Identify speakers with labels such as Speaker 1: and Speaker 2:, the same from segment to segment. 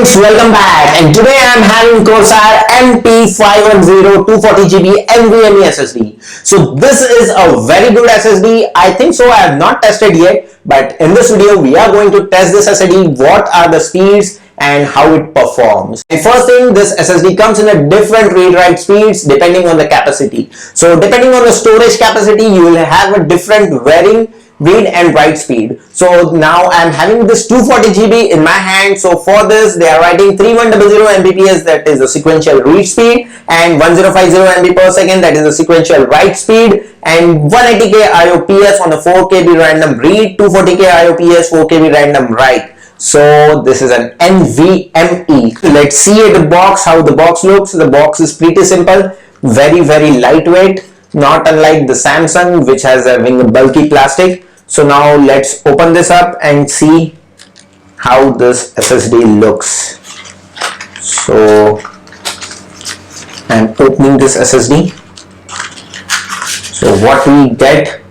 Speaker 1: friends, welcome back, and today I am having Corsair MP510 240GB NVMe SSD. So this is a very good SSD. I think so. I have not tested yet, but in this video we are going to test this SSD, what are the speeds and how it performs. And first thing, this SSD comes in a different read-write speeds depending on the capacity. So depending on the storage capacity, you will have a different varying read and write speed. So now I am having this 240GB in my hand. So for this they are writing 3100 Mbps, that is the sequential read speed, and 1050 MB per second, that is the sequential write speed, and 180K IOPS on the 4KB random read, 240K IOPS, 4KB random write. So this is an NVMe. Let's see at the box how the box looks. The box is pretty simple, very lightweight, not unlike the Samsung which has a bulky plastic. So now let's open this up and see how this SSD looks. So I'm opening this SSD. So what we get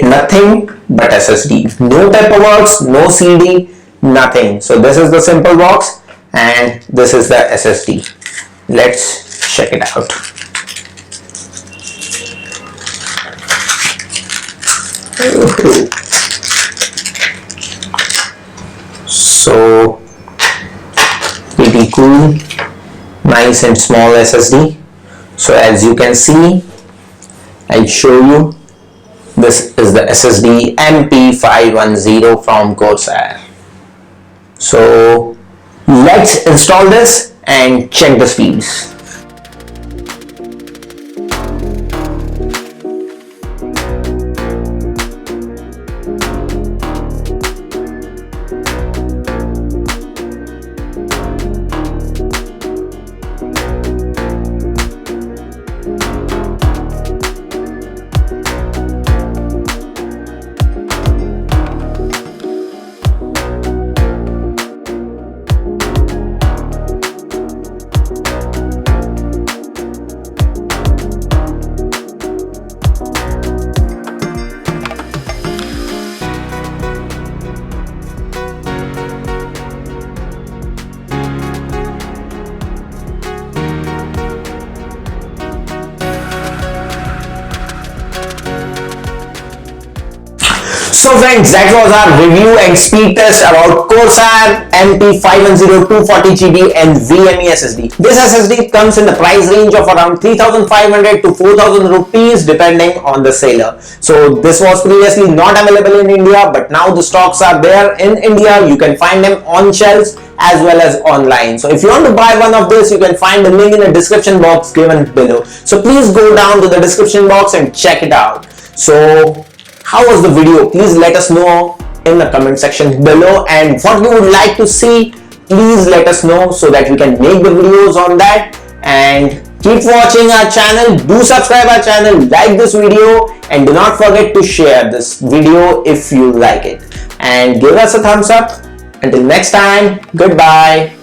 Speaker 1: nothing but SSD. No paperwork, no CD, nothing. So this is the simple box and this is the SSD. Let's check it out. So pretty cool, nice and small SSD. So as you can see, I'll show you, this is the SSD MP510 from Corsair. So let's install this and check the speeds. So friends, that was our review and speed test about Corsair MP510 240GB NVMe SSD. This SSD comes in the price range of around 3,500 to 4,000 rupees depending on the seller. So this was previously not available in India, but now the stocks are there in India. You can find them on shelves as well as online. So if you want to buy one of this, you can find the link in the description box given below. So please go down to the description box and check it out. So how was the video? Please let us know in the comment section below, and what you would like to see, please let us know so that we can make the videos on that. And keep watching our channel, do subscribe our channel, like this video, and do not forget to share this video if you like it, and give us a thumbs up. Until next time, goodbye.